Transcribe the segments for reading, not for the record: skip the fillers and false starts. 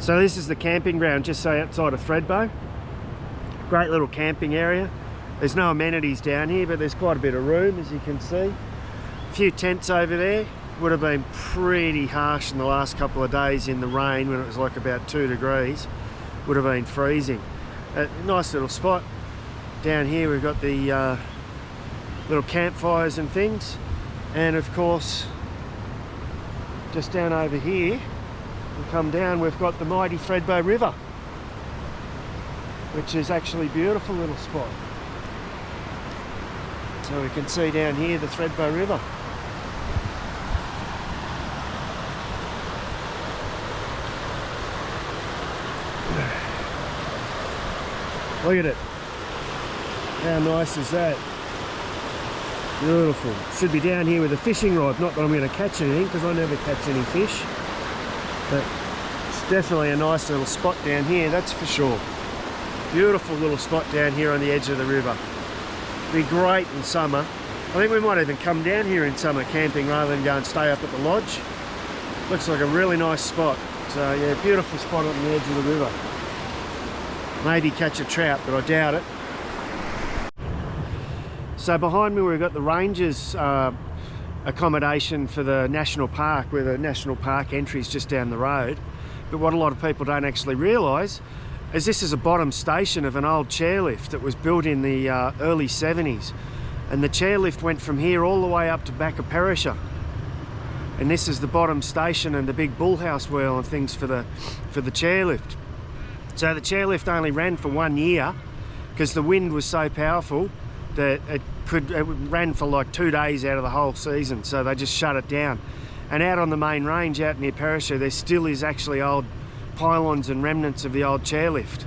So this is the camping ground just outside of Thredbo. Great little camping area. There's no amenities down here, but there's quite a bit of room, as you can see. A few tents over there. Would have been pretty harsh in the last couple of days in the rain when it was like about 2 degrees. Would have been freezing. A nice little spot. Down here we've got the little campfires and things. And of course, just down over here, we come down, we've got the mighty Thredbo River, which is actually a beautiful little spot. So we can see down here the Thredbo River. Look at it. How nice is that? Beautiful. Should be down here with a fishing rod. Not that I'm going to catch anything, because I never catch any fish. But it's definitely a nice little spot down here, that's for sure. Beautiful little spot down here on the edge of the river. Be great in summer. I think we might even come down here in summer camping rather than go and stay up at the lodge. Looks like a really nice spot. So yeah, beautiful spot on the edge of the river. Maybe catch a trout, but I doubt it. So behind me we've got the Rangers accommodation for the national park, where the national park entry is just down the road. But what a lot of people don't actually realise is this is a bottom station of an old chairlift that was built in the early 70s. And the chairlift went from here all the way up to back of Perisher. And this is the bottom station and the big bullhouse wheel and things for the chairlift. So the chairlift only ran for 1 year because the wind was so powerful that it ran for like 2 days out of the whole season. So they just shut it down. And out on the main range out near Perisher, there still is actually old pylons and remnants of the old chairlift.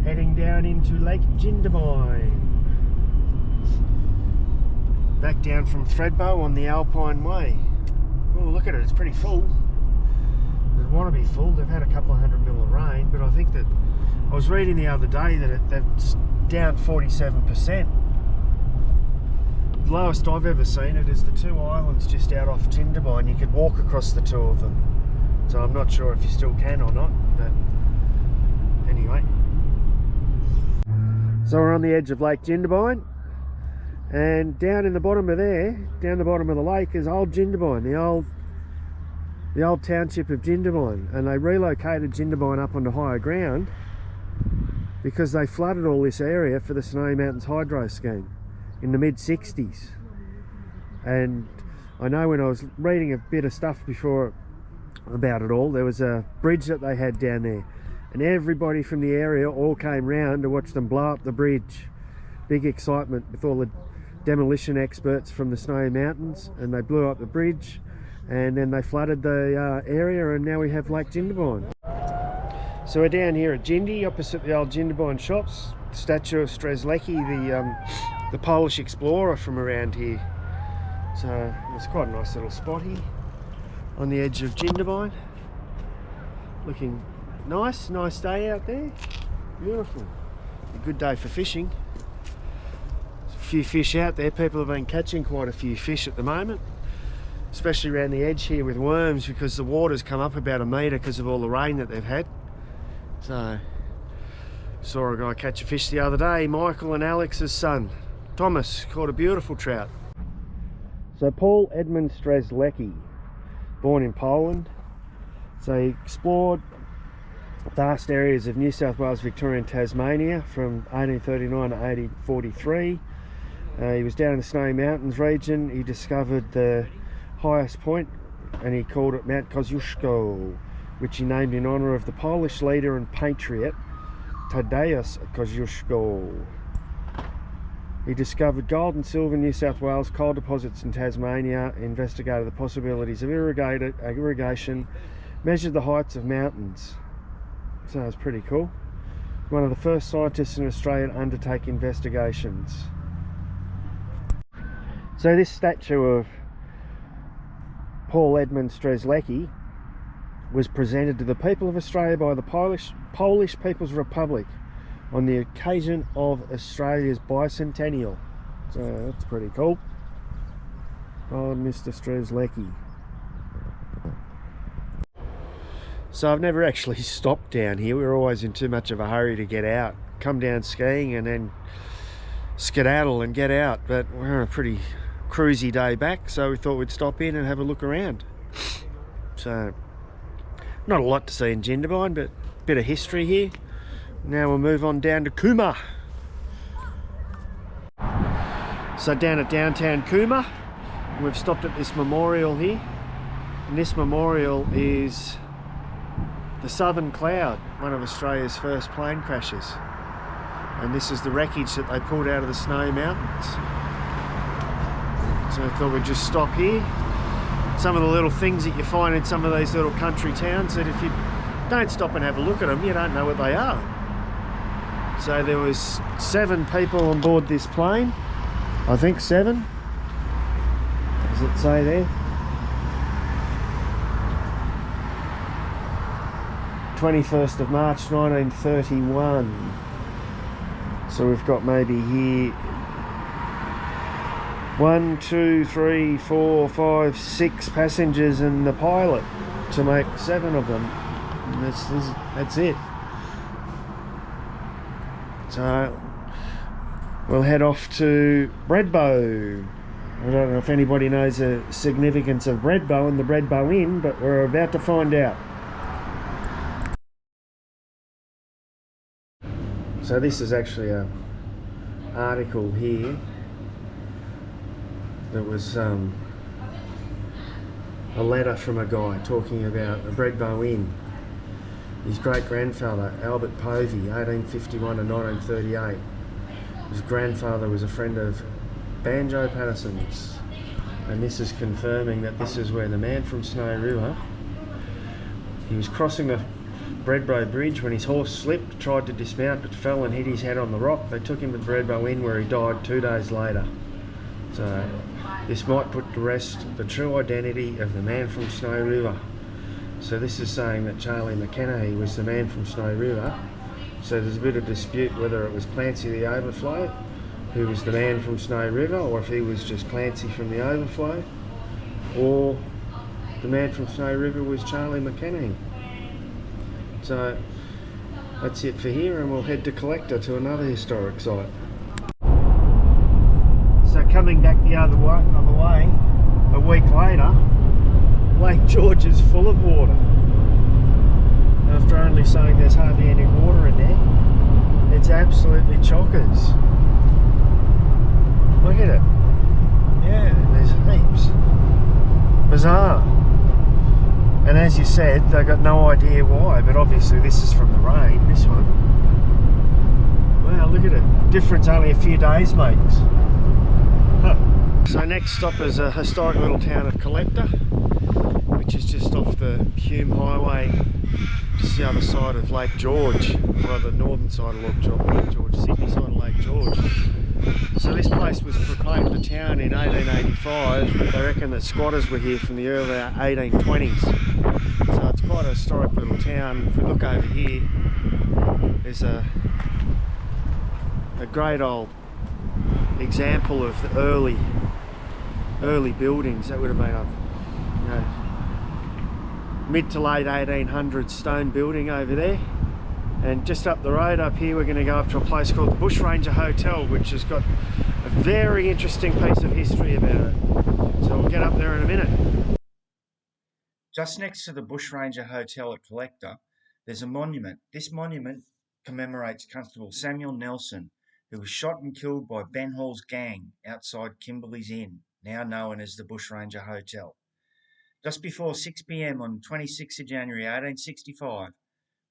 Heading down into Lake Jindabyne. Back down from Thredbo on the Alpine Way. Oh, look at it, it's pretty full. It want to be full. They've had a couple of 100 mil of rain, but I think that I was reading the other day that that's down 47%. The lowest I've ever seen it is the 2 islands just out off Jindabyne. You could walk across the 2 of them. So I'm not sure if you still can or not, but anyway. So we're on the edge of Lake Jindabyne, and down in the bottom of there, down the bottom of the lake, is old Jindabyne, the old township of Jindabyne. And they relocated Jindabyne up onto higher ground because they flooded all this area for the Snowy Mountains hydro scheme in the mid-60s. And I know when I was reading a bit of stuff before about it all, there was a bridge that they had down there, and everybody from the area all came round to watch them blow up the bridge. Big excitement with all the demolition experts from the Snowy Mountains, and they blew up the bridge, and then they flooded the area, and now we have Lake Jindabyne. So we're down here at Jindy, opposite the old Jindabyne shops. Statue of Strzelecki, the Polish explorer from around here. So it's quite a nice little spot here on the edge of Jindabyne. Looking nice day out there. Beautiful. A good day for fishing. There's a few fish out there. People have been catching quite a few fish at the moment, especially around the edge here with worms, because the water's come up about 1 metre because of all the rain that they've had. So saw a guy catch a fish the other day. Michael and Alex's son Thomas caught a beautiful trout. So Paul Edmund Strzelecki, born in Poland. So he explored vast areas of New South Wales, Victoria and Tasmania from 1839 to 1843. He was down in the Snowy Mountains region. He discovered the highest point and he called it Mount Kosciuszko, which he named in honour of the Polish leader and patriot Tadeusz Kosciuszko. He discovered gold and silver in New South Wales, coal deposits in Tasmania, investigated the possibilities of irrigation, measured the heights of mountains. So it's pretty cool. One of the first scientists in Australia to undertake investigations. So this statue of Paul Edmund Strzelecki was presented to the people of Australia by the Polish People's Republic on the occasion of Australia's bicentennial. So that's pretty cool. Oh, Mr. Strzelecki. So I've never actually stopped down here. We're always in too much of a hurry to get out, come down skiing and then skedaddle and get out. But we're on a pretty cruisy day back, so we thought we'd stop in and have a look around. So not a lot to see in Jindabyne, but a bit of history here. Now we'll move on down to Cooma. So down at downtown Cooma, we've stopped at this memorial here, and this memorial is the Southern Cloud, one of Australia's first plane crashes, and this is the wreckage that they pulled out of the Snowy Mountains. So I thought we'd just stop here. Some of the little things that you find in some of these little country towns that if you don't stop and have a look at them, you don't know what they are. So there was 7 people on board this plane. I think 7. Does it say there? 21st of March 1931. So we've got maybe here 1, 2, 3, 4, 5, 6 passengers and the pilot to make 7 of them. And that's it. So we'll head off to Thredbo. I don't know if anybody knows the significance of Thredbo and the Thredbo Inn, but we're about to find out. So this is actually an article here that was a letter from a guy talking about the Thredbo Inn. His great-grandfather, Albert Povey, 1851 to 1938. His grandfather was a friend of Banjo Patterson's, and this is confirming that this is where the man from Snowy River, he was crossing the Thredbo Bridge when his horse slipped, tried to dismount but fell and hit his head on the rock. They took him to the Thredbo Inn where he died 2 days later. So this might put to rest the true identity of the man from Snowy River. So this is saying that Charlie McKenna was the man from Snowy River. So there's a bit of dispute whether it was Clancy the Overflow who was the man from Snowy River, or if he was just Clancy from the Overflow, or the man from Snowy River was Charlie McKenna. So that's it for here, and we'll head to Collector to another historic site. So coming back the other way, a week later, Lake George is full of water. After only saying there's hardly any water in there, it's absolutely chockers. Look at it. Yeah, there's heaps. Bizarre. And as you said, they got no idea why, but obviously this is from the rain, this one. Wow, look at it. Difference only a few days makes. Huh. So next stop is a historic little town of Collector, which is just off the Hume Highway, just the other side of Lake George, well, the northern side of Lake George, Sydney side of Lake George. So this place was proclaimed a town in 1885, but they reckon that squatters were here from the early 1820s. So it's quite a historic little town. If we look over here, there's a great old example of the early buildings. That would have been a mid to late 1800s stone building over there. And just up the road up here, we're going to go up to a place called the Bushranger Hotel, which has got a very interesting piece of history about it. So we'll get up there in a minute. Just next to the Bushranger Hotel at Collector, there's a monument. This monument commemorates Constable Samuel Nelson, who was shot and killed by Ben Hall's gang outside Kimberley's Inn, now known as the Bushranger Hotel. Just before 6 p.m. on 26th of January 1865,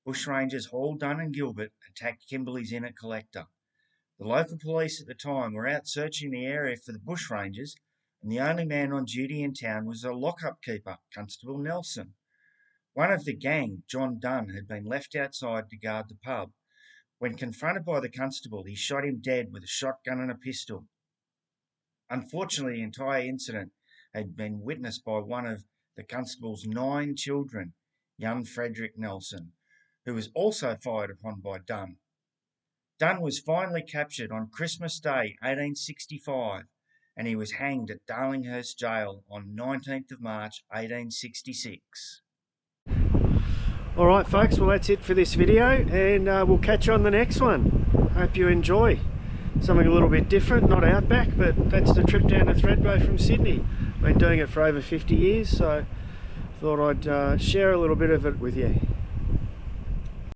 bushrangers Hall, Dunn and Gilbert attacked Kimberley's Inn at Collector. The local police at the time were out searching the area for the bushrangers, and the only man on duty in town was the lock-up keeper, Constable Nelson. One of the gang, John Dunn, had been left outside to guard the pub. When confronted by the constable, he shot him dead with a shotgun and a pistol. Unfortunately, the entire incident had been witnessed by one of the constable's 9 children, young Frederick Nelson, who was also fired upon by Dunn. Dunn was finally captured on Christmas Day 1865, and he was hanged at Darlinghurst Jail on 19th of March 1866. Alright folks, well that's it for this video, and we'll catch you on the next one. Hope you enjoy. Something a little bit different, not outback, but that's the trip down to Thredbo from Sydney. Been doing it for over 50 years, so thought I'd share a little bit of it with you.